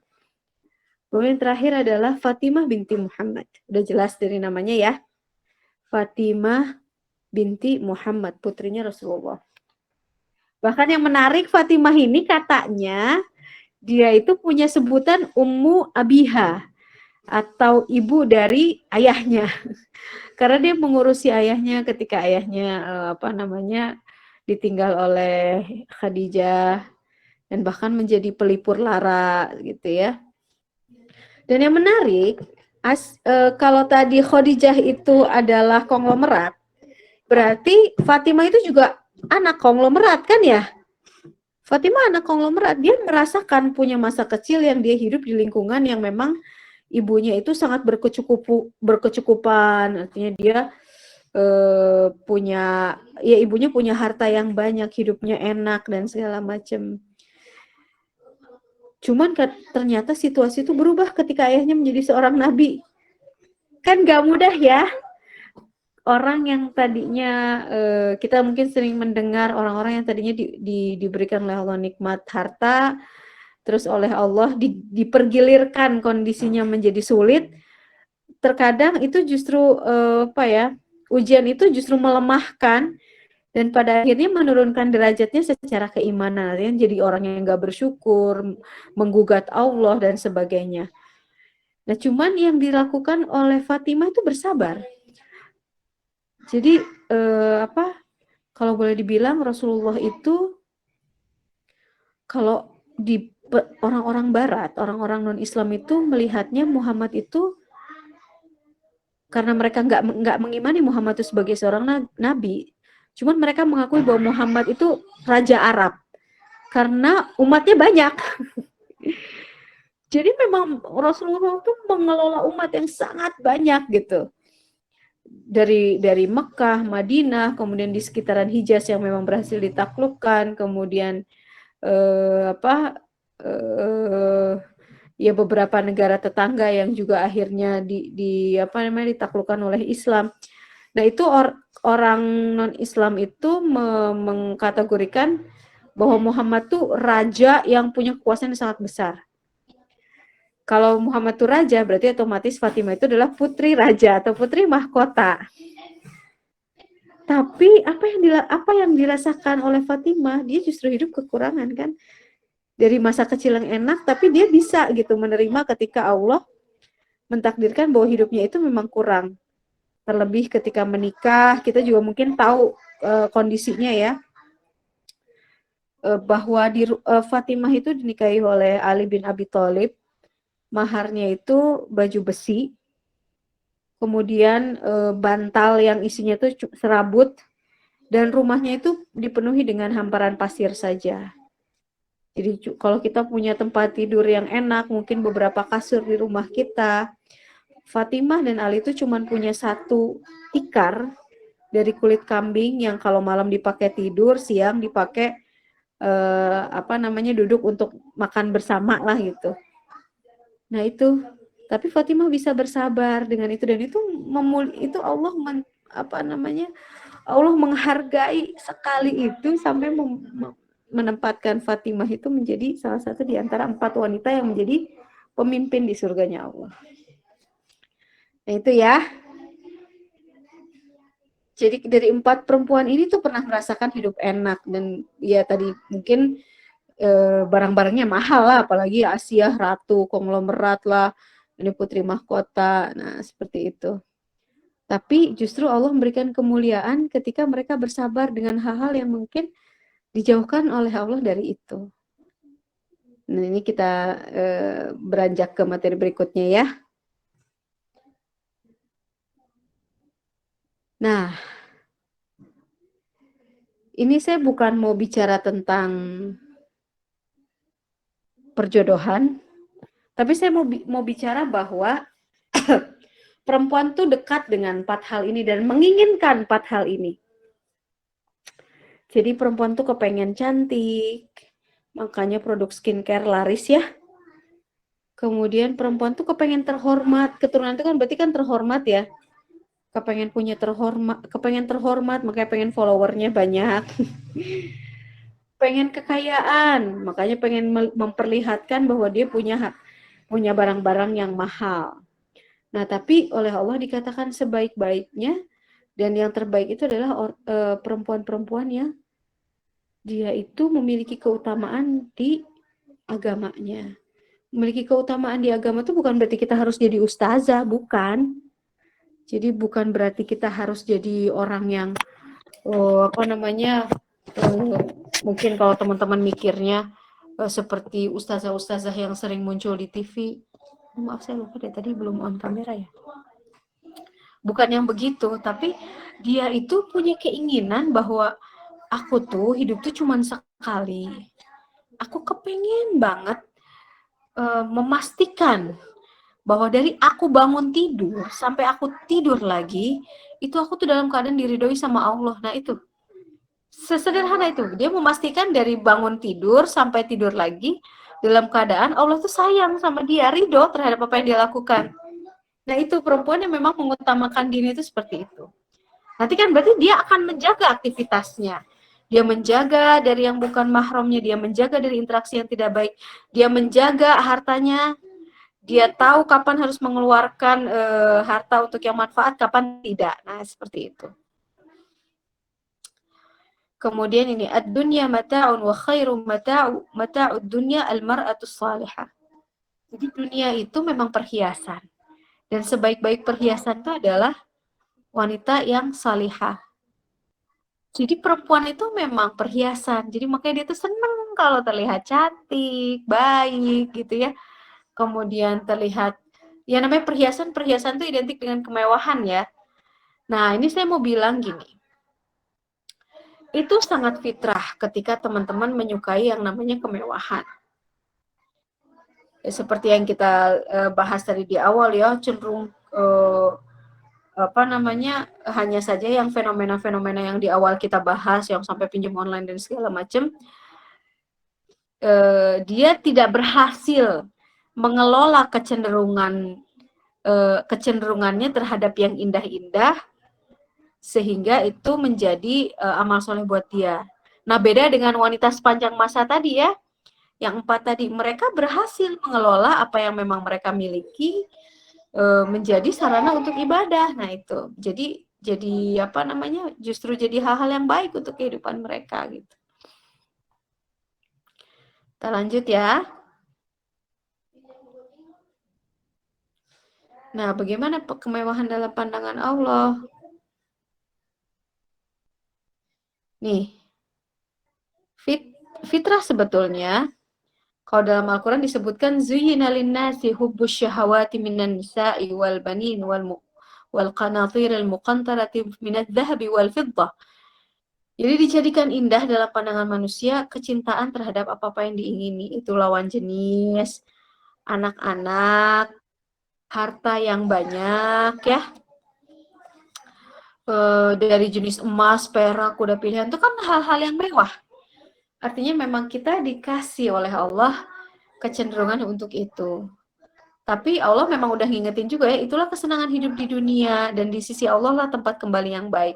Kemudian terakhir adalah Fatimah binti Muhammad. Udah jelas dari namanya ya. Fatimah binti Muhammad, putrinya Rasulullah. Bahkan yang menarik, Fatimah ini katanya dia itu punya sebutan Ummu Abiha atau ibu dari ayahnya. Karena dia mengurusi ayahnya ketika ayahnya apa namanya ditinggal oleh Khadijah dan bahkan menjadi pelipur lara gitu ya. Dan yang menarik, kalau tadi Khadijah itu adalah konglomerat, berarti Fatimah itu juga anak konglomerat kan ya? Fatimah anak konglomerat, dia merasakan punya masa kecil yang dia hidup di lingkungan yang memang ibunya itu sangat berkecukupan, artinya dia punya, ya ibunya punya harta yang banyak, hidupnya enak dan segala macam. Cuman ternyata situasi itu berubah ketika ayahnya menjadi seorang nabi. Kan gak mudah ya. Orang yang tadinya kita mungkin sering mendengar orang-orang yang tadinya diberikan oleh Allah nikmat harta, terus oleh Allah dipergilirkan kondisinya menjadi sulit. Terkadang itu justru apa ya, ujian itu justru melemahkan dan pada akhirnya menurunkan derajatnya secara keimanan, jadi orang yang nggak bersyukur, menggugat Allah dan sebagainya. Nah, cuman yang dilakukan oleh Fatimah itu bersabar. Jadi apa? Kalau boleh dibilang Rasulullah itu kalau di orang-orang Barat, orang-orang non-Islam itu melihatnya Muhammad itu karena mereka nggak mengimani Muhammad itu sebagai seorang nabi. Cuman mereka mengakui bahwa Muhammad itu raja Arab karena umatnya banyak. Jadi memang Rasulullah itu mengelola umat yang sangat banyak gitu. Dari Mekah, Madinah, kemudian di sekitaran Hijaz yang memang berhasil ditaklukkan, kemudian ya beberapa negara tetangga yang juga akhirnya apa namanya ditaklukkan oleh Islam. Nah, itu orang non-Islam itu mengkategorikan bahwa Muhammad tuh raja yang punya kekuasaan yang sangat besar. Kalau Muhammad itu raja, berarti otomatis Fatimah itu adalah putri raja atau putri mahkota. Tapi apa yang dirasakan oleh Fatimah, dia justru hidup kekurangan kan. Dari masa kecil yang enak, tapi dia bisa gitu menerima ketika Allah mentakdirkan bahwa hidupnya itu memang kurang. Terlebih ketika menikah, kita juga mungkin tahu kondisinya ya, bahwa Fatimah itu dinikahi oleh Ali bin Abi Thalib. Maharnya itu baju besi, kemudian bantal yang isinya itu serabut, dan rumahnya itu dipenuhi dengan hamparan pasir saja. Jadi kalau kita punya tempat tidur yang enak, mungkin beberapa kasur di rumah kita, Fatimah dan Ali itu cuma punya satu tikar dari kulit kambing yang kalau malam dipakai tidur, siang dipakai duduk untuk makan bersama lah gitu. Nah itu, tapi Fatimah bisa bersabar dengan itu, dan itu itu Allah menghargai sekali itu sampai menempatkan Fatimah itu menjadi salah satu di antara 4 wanita yang menjadi pemimpin di surganya Allah. Nah itu ya. Jadi dari 4 perempuan ini tuh pernah merasakan hidup enak, dan ya tadi mungkin barang-barangnya mahal lah, apalagi Asia ratu konglomerat lah, ini putri mahkota. Nah, seperti itu. Tapi justru Allah memberikan kemuliaan ketika mereka bersabar dengan hal-hal yang mungkin dijauhkan oleh Allah dari itu. Nah, ini kita beranjak ke materi berikutnya ya. Nah, ini saya bukan mau bicara tentang perjodohan, tapi saya mau bicara bahwa perempuan tuh dekat dengan 4 hal ini dan menginginkan 4 hal ini. Jadi perempuan tuh kepengen cantik, makanya produk skincare laris ya. Kemudian perempuan tuh kepengen terhormat, keturunan itu kan berarti kan terhormat ya. Kepengen terhormat, makanya pengen followernya banyak. Pengen kekayaan, makanya pengen memperlihatkan bahwa dia punya barang-barang yang mahal. Nah, tapi oleh Allah dikatakan sebaik-baiknya dan yang terbaik itu adalah perempuan-perempuan yang dia itu memiliki keutamaan di agamanya. Memiliki keutamaan di agama itu bukan berarti kita harus jadi ustazah, bukan. Jadi bukan berarti kita harus jadi orang yang mungkin kalau teman-teman mikirnya seperti ustazah-ustazah yang sering muncul di TV. Maaf, saya lupa deh, tadi belum on kamera ya. Bukan yang begitu, tapi dia itu punya keinginan bahwa aku tuh hidup tuh cuma sekali. Aku kepengen banget memastikan bahwa dari aku bangun tidur sampai aku tidur lagi, itu aku tuh dalam keadaan diridhoi sama Allah. Nah itu, sesederhana itu. Dia memastikan dari bangun tidur sampai tidur lagi, dalam keadaan Allah tuh sayang sama dia, ridho terhadap apa yang dia lakukan. Nah itu, perempuan yang memang mengutamakan diri itu seperti itu. Nanti kan berarti dia akan menjaga aktivitasnya. Dia menjaga dari yang bukan mahramnya, dia menjaga dari interaksi yang tidak baik, dia menjaga hartanya, dia tahu kapan harus mengeluarkan harta untuk yang manfaat, kapan tidak. Nah, seperti itu. Kemudian ini, ad-dunya mata'un wa khairu mata'ud dunya al-mar'atus salihah. Jadi dunia itu memang perhiasan. Dan sebaik-baik perhiasan itu adalah wanita yang salihah. Jadi perempuan itu memang perhiasan. Jadi makanya dia tuh seneng kalau terlihat cantik, baik gitu ya. Kemudian terlihat, ya namanya perhiasan itu identik dengan kemewahan ya. Nah, ini saya mau bilang gini. Itu sangat fitrah ketika teman-teman menyukai yang namanya kemewahan. Seperti yang kita bahas tadi di awal ya, cenderung hanya saja yang fenomena-fenomena yang di awal kita bahas, yang sampai pinjam online dan segala macam, dia tidak berhasil mengelola kecenderungannya terhadap yang indah-indah, sehingga itu menjadi amal soleh buat dia. Nah, beda dengan wanita sepanjang masa tadi ya, yang 4 tadi, mereka berhasil mengelola apa yang memang mereka miliki menjadi sarana untuk ibadah. Nah, itu. Jadi apa namanya? Justru jadi hal-hal yang baik untuk kehidupan mereka gitu. Kita lanjut ya. Nah, bagaimana kemewahan dalam pandangan Allah? Nih, fitrah sebetulnya, kalau dalam Al-Quran disebutkan zuyyina linnasi hubbus syahawati minan nisa'i wal banin wal qanatiril muqantarati minadh dhahabi wal fiddah. Jadi dijadikan indah dalam pandangan manusia kecintaan terhadap apa-apa yang diingini. Itu lawan jenis, anak-anak, harta yang banyak ya. Dari jenis emas, perak, kuda pilihan itu kan hal-hal yang mewah. Artinya memang kita dikasih oleh Allah kecenderungan untuk itu. Tapi Allah memang udah ngingetin juga ya, itulah kesenangan hidup di dunia dan di sisi Allah lah tempat kembali yang baik.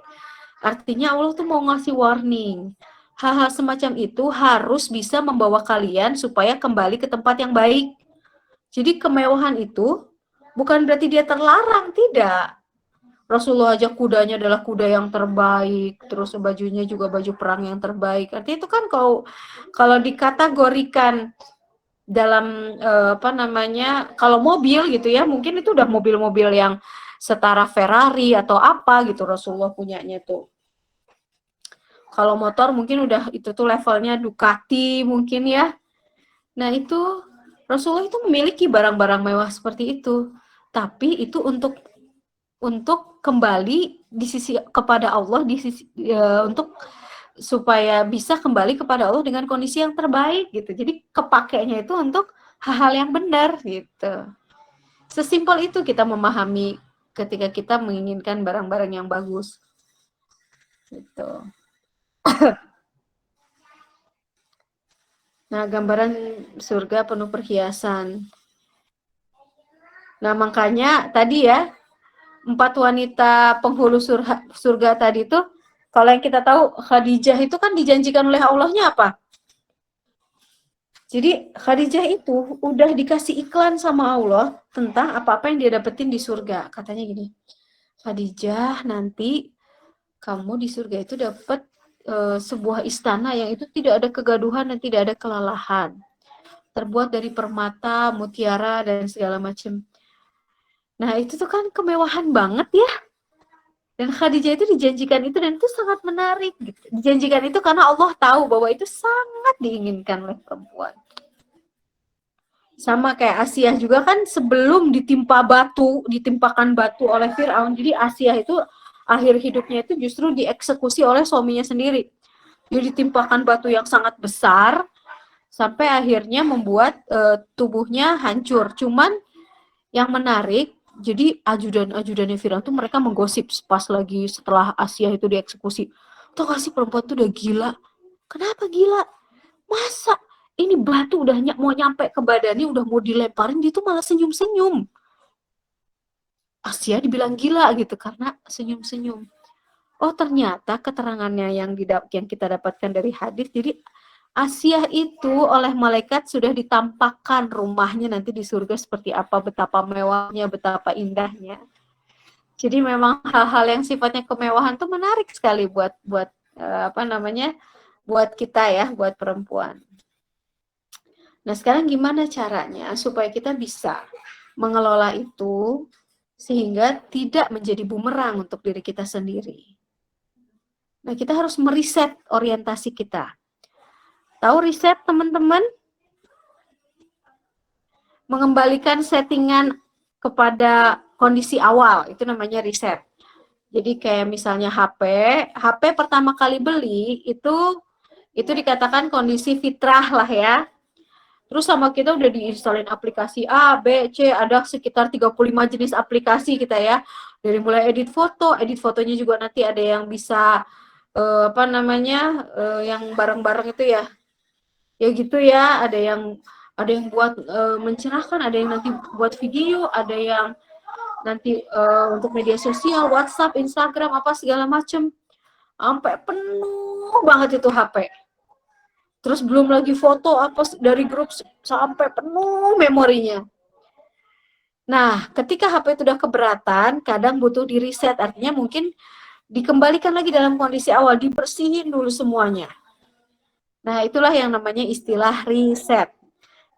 Artinya Allah tuh mau ngasih warning. Hal-hal semacam itu harus bisa membawa kalian supaya kembali ke tempat yang baik. Jadi kemewahan itu bukan berarti dia terlarang, tidak. Rasulullah aja kudanya adalah kuda yang terbaik, terus bajunya juga baju perang yang terbaik. Artinya itu kan kalau dikategorikan dalam apa namanya, kalau mobil gitu ya, mungkin itu udah mobil-mobil yang setara Ferrari atau apa gitu Rasulullah punyanya tuh. Kalau motor mungkin udah itu tuh levelnya Ducati mungkin ya. Nah, itu Rasulullah itu memiliki barang-barang mewah seperti itu. Tapi itu untuk kembali di sisi kepada Allah di sisi untuk supaya bisa kembali kepada Allah dengan kondisi yang terbaik gitu. Jadi kepakainya itu untuk hal-hal yang benar gitu. Sesimpel itu kita memahami ketika kita menginginkan barang-barang yang bagus. Gitu. Nah, gambaran surga penuh perhiasan. Nah, makanya tadi ya, 4 wanita penghulu surga tadi itu, kalau yang kita tahu Khadijah itu kan dijanjikan oleh Allahnya apa? Jadi Khadijah itu udah dikasih iklan sama Allah tentang apa-apa yang dia dapetin di surga. Katanya gini, Khadijah nanti kamu di surga itu dapat sebuah istana yang itu tidak ada kegaduhan dan tidak ada kelelahan. Terbuat dari permata, mutiara, dan segala macam. Nah, itu tuh kan kemewahan banget ya. Dan Khadijah itu dijanjikan itu dan itu sangat menarik. Gitu. Dijanjikan itu karena Allah tahu bahwa itu sangat diinginkan oleh perempuan. Sama kayak Asiyah juga kan sebelum ditimpakan batu oleh Fir'aun. Jadi Asiyah itu akhir hidupnya itu justru dieksekusi oleh suaminya sendiri. Dia ditimpakan batu yang sangat besar sampai akhirnya membuat tubuhnya hancur. Cuman yang menarik, jadi ajudan-ajudannya Fir'aun tuh mereka menggosip pas lagi setelah Asiyah itu dieksekusi. Tau gak sih perempuan tuh udah gila. Kenapa gila? Masa ini batu udah mau nyampe ke badannya, udah mau dilemparin, dia tuh malah senyum-senyum. Asia dibilang gila gitu karena senyum-senyum. Oh, ternyata keterangannya yang kita dapatkan dari hadis, jadi Asia itu oleh malaikat sudah ditampakkan rumahnya nanti di surga seperti apa, betapa mewahnya, betapa indahnya. Jadi memang hal-hal yang sifatnya kemewahan tuh menarik sekali buat apa namanya, buat kita ya, buat perempuan. Nah, sekarang gimana caranya supaya kita bisa mengelola itu sehingga tidak menjadi bumerang untuk diri kita sendiri. Nah, kita harus meriset orientasi kita. Tahu riset, teman-teman? Mengembalikan settingan kepada kondisi awal, itu namanya riset. Jadi kayak misalnya HP pertama kali beli itu dikatakan kondisi fitrah lah ya. Terus sama kita udah diinstalin aplikasi A, B, C, ada sekitar 35 jenis aplikasi kita ya. Dari mulai edit fotonya juga nanti ada yang bisa apa namanya yang bareng-bareng itu ya. Ya gitu ya, ada yang buat mencerahkan, ada yang nanti buat video, ada yang nanti untuk media sosial, WhatsApp, Instagram, apa segala macem, sampai penuh banget itu HP. Terus belum lagi foto apa dari grup sampai penuh memorinya. Nah, ketika HP itu udah keberatan, kadang butuh di reset, artinya mungkin dikembalikan lagi dalam kondisi awal, dibersihin dulu semuanya. Nah, itulah yang namanya istilah reset.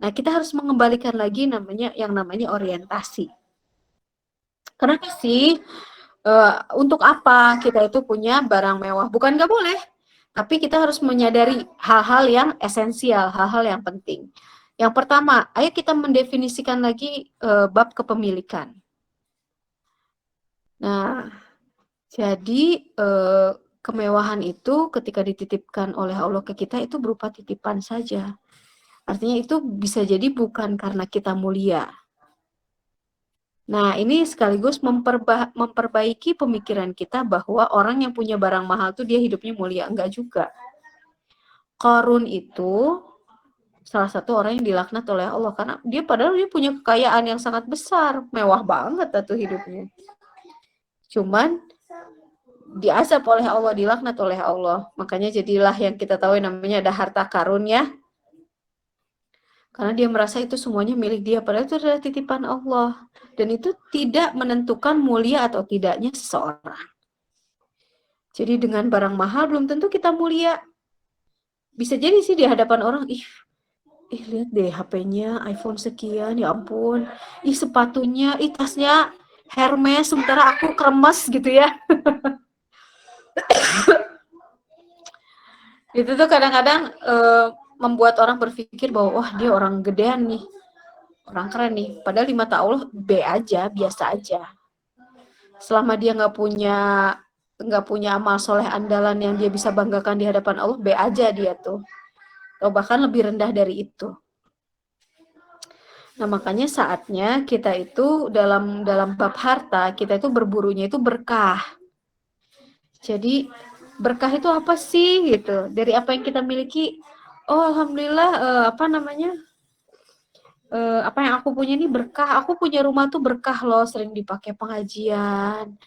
Nah, kita harus mengembalikan lagi yang namanya orientasi. Kenapa sih? Untuk apa kita itu punya barang mewah? Bukan nggak boleh, tapi kita harus menyadari hal-hal yang esensial, hal-hal yang penting. Yang pertama, ayo kita mendefinisikan lagi bab kepemilikan. Nah, jadi kemewahan itu ketika dititipkan oleh Allah ke kita itu berupa titipan saja. Artinya itu bisa jadi bukan karena kita mulia. Nah, ini sekaligus memperbaiki pemikiran kita bahwa orang yang punya barang mahal tuh dia hidupnya mulia. Enggak juga. Qarun itu salah satu orang yang dilaknat oleh Allah karena padahal dia punya kekayaan yang sangat besar, mewah banget tuh hidupnya. Cuman diazab oleh Allah, dilaknat oleh Allah. Makanya jadilah yang kita tahu namanya ada harta karun ya. Karena dia merasa itu semuanya milik dia, padahal itu adalah titipan Allah. Dan itu tidak menentukan mulia atau tidaknya seseorang. Jadi dengan barang mahal belum tentu kita mulia. Bisa jadi sih di hadapan orang, lihat deh HP-nya iPhone sekian, ya ampun. Sepatunya, tasnya Hermes, sementara aku kremes gitu ya. Itu tuh kadang-kadang membuat orang berpikir bahwa wah dia orang gedean nih, orang keren nih. Padahal di mata Allah B aja, biasa aja. Selama dia nggak punya amal soleh andalan yang dia bisa banggakan di hadapan Allah, B aja dia tuh. Atau bahkan lebih rendah dari itu. Nah, makanya saatnya kita itu dalam bab harta, kita itu berburunya itu berkah. Jadi berkah itu apa sih gitu? Dari apa yang kita miliki? Oh, alhamdulillah apa yang aku punya ini berkah. Aku punya rumah tuh berkah loh, sering dipakai pengajian.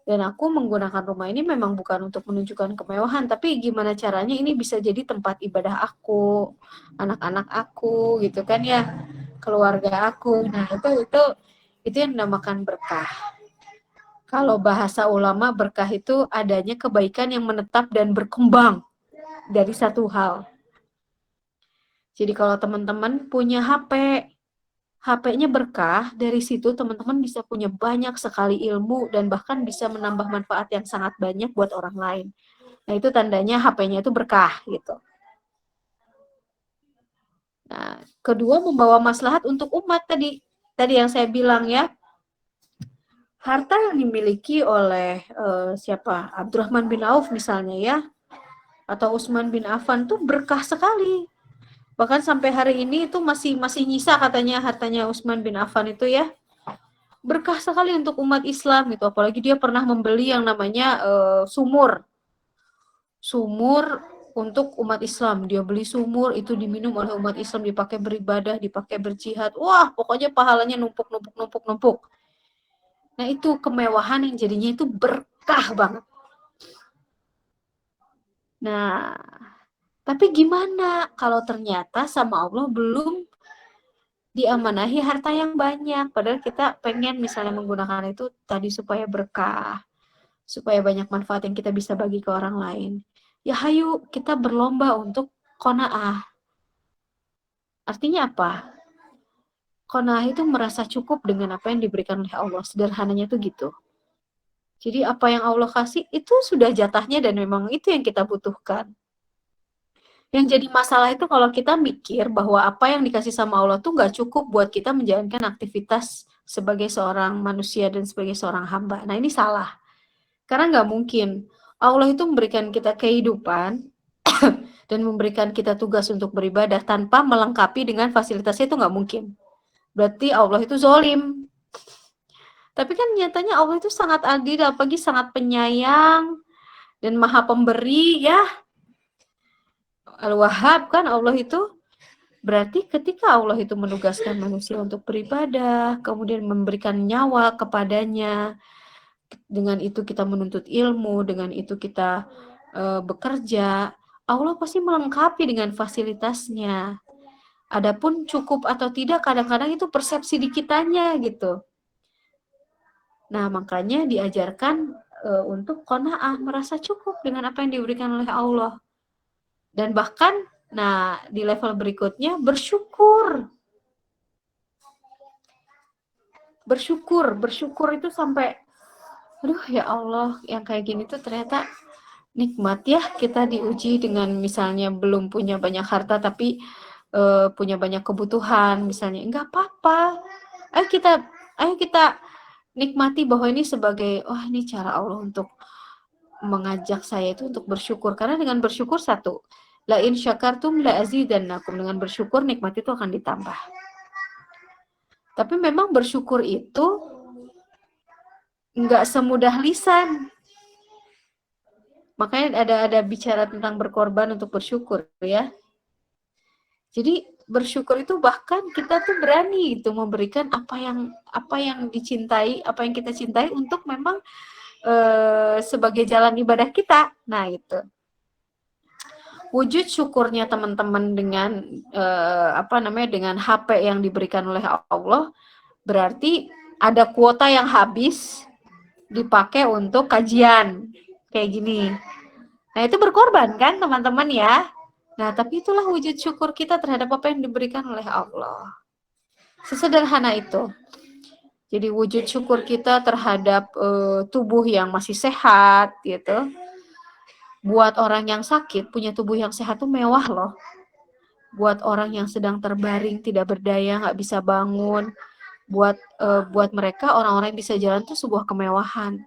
Dan aku menggunakan rumah ini memang bukan untuk menunjukkan kemewahan, tapi gimana caranya ini bisa jadi tempat ibadah aku, anak-anak aku gitu kan ya, keluarga aku. Nah, itu yang dinamakan berkah. Kalau bahasa ulama, berkah itu adanya kebaikan yang menetap dan berkembang dari satu hal. Jadi kalau teman-teman punya HP-nya berkah, dari situ teman-teman bisa punya banyak sekali ilmu dan bahkan bisa menambah manfaat yang sangat banyak buat orang lain. Nah, itu tandanya HP-nya itu berkah gitu. Nah, kedua membawa maslahat untuk umat tadi yang saya bilang ya. Harta yang dimiliki oleh siapa? Abdurrahman bin Auf misalnya ya, atau Utsman bin Affan tuh berkah sekali. Bahkan sampai hari ini itu masih nyisa katanya hartanya Utsman bin Affan itu ya. Berkah sekali untuk umat Islam gitu. Apalagi dia pernah membeli yang namanya sumur untuk umat Islam. Dia beli sumur, itu diminum oleh umat Islam, dipakai beribadah, dipakai berjihad. Wah, pokoknya pahalanya numpuk. Nah, itu kemewahan yang jadinya itu berkah banget. Nah, tapi gimana kalau ternyata sama Allah belum diamanahi harta yang banyak, padahal kita pengen misalnya menggunakan itu tadi supaya berkah, supaya banyak manfaat yang kita bisa bagi ke orang lain. Ya hayu, kita berlomba untuk qanaah. Artinya apa? Qanaah itu merasa cukup dengan apa yang diberikan oleh Allah. Sederhananya tuh gitu. Jadi apa yang Allah kasih itu sudah jatahnya dan memang itu yang kita butuhkan. Yang jadi masalah itu kalau kita mikir bahwa apa yang dikasih sama Allah tuh nggak cukup buat kita menjalankan aktivitas sebagai seorang manusia dan sebagai seorang hamba. Nah, ini salah. Karena nggak mungkin. Allah itu memberikan kita kehidupan dan memberikan kita tugas untuk beribadah tanpa melengkapi dengan fasilitasnya, itu nggak mungkin. Berarti Allah itu zolim. Tapi kan nyatanya Allah itu sangat adil, apalagi sangat penyayang dan maha pemberi ya. Al-Wahhab kan Allah itu. Berarti ketika Allah itu menugaskan manusia untuk beribadah, kemudian memberikan nyawa kepadanya, dengan itu kita menuntut ilmu, dengan itu kita bekerja, Allah pasti melengkapi dengan fasilitasnya. Adapun cukup atau tidak kadang-kadang itu persepsi di kitanya gitu. Nah, makanya diajarkan untuk qanaah, merasa cukup dengan apa yang diberikan oleh Allah. Dan bahkan, nah di level berikutnya bersyukur. Bersyukur itu sampai, aduh ya Allah, yang kayak gini tuh ternyata nikmat ya, kita diuji dengan misalnya belum punya banyak harta tapi punya banyak kebutuhan misalnya, enggak apa-apa. Ayo kita nikmati bahwa ini sebagai, oh ini cara Allah untuk mengajak saya itu untuk bersyukur. Karena dengan bersyukur satu, la in syakartum la azidannakum, dengan bersyukur nikmat itu akan ditambah. Tapi memang bersyukur itu enggak semudah lisan. Makanya ada bicara tentang berkorban untuk bersyukur ya. Jadi bersyukur itu bahkan kita tuh berani itu memberikan apa yang dicintai, apa yang kita cintai untuk memang sebagai jalan ibadah kita. Nah, itu. Wujud syukurnya teman-teman dengan dengan HP yang diberikan oleh Allah, berarti ada kuota yang habis dipakai untuk kajian kayak gini. Nah, itu berkorban kan teman-teman ya. Nah, tapi itulah wujud syukur kita terhadap apa yang diberikan oleh Allah. Sesederhana itu. Jadi wujud syukur kita terhadap tubuh yang masih sehat gitu. Buat orang yang sakit, punya tubuh yang sehat tuh mewah loh. Buat orang yang sedang terbaring, tidak berdaya, nggak bisa bangun. Buat mereka, orang-orang yang bisa jalan tuh sebuah kemewahan.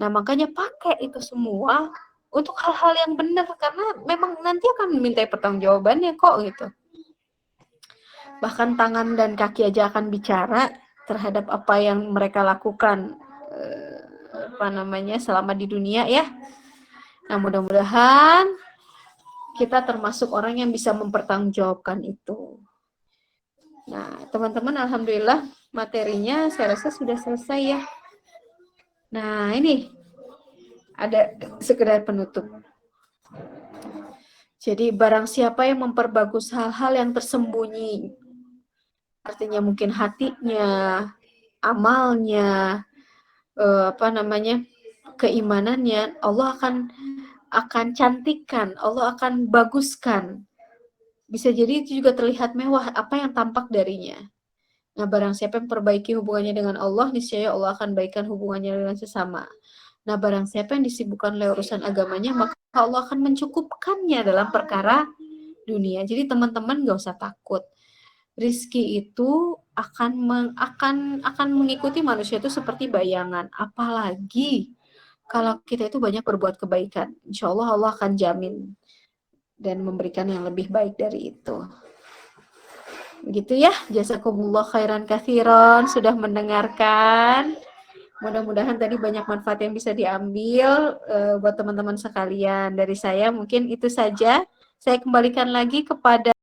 Nah, makanya pakai itu semua untuk hal-hal yang benar, karena memang nanti akan dimintai pertanggungjawabannya kok gitu. Bahkan tangan dan kaki aja akan bicara terhadap apa yang mereka lakukan selama di dunia ya. Nah, mudah-mudahan kita termasuk orang yang bisa mempertanggungjawabkan itu. Nah, teman-teman, alhamdulillah materinya saya rasa sudah selesai ya. Nah, ini ada sekedar penutup. Jadi barang siapa yang memperbagus hal-hal yang tersembunyi, artinya mungkin hatinya, amalnya, keimanannya, Allah akan cantikkan, Allah akan baguskan. Bisa jadi itu juga terlihat mewah apa yang tampak darinya. Nah, barang siapa yang perbaiki hubungannya dengan Allah, niscaya Allah akan baikkan hubungannya dengan sesama. Nah, barang siapa yang disibukkan oleh urusan agamanya, maka Allah akan mencukupkannya dalam perkara dunia. Jadi teman-teman gak usah takut. Rizki itu akan mengikuti manusia itu seperti bayangan. Apalagi kalau kita itu banyak berbuat kebaikan. Insya Allah Allah akan jamin dan memberikan yang lebih baik dari itu. Begitu ya. Jazakumullah khairan katsiran sudah mendengarkan. Mudah-mudahan tadi banyak manfaat yang bisa diambil buat teman-teman sekalian. Dari saya mungkin itu saja. Saya kembalikan lagi kepada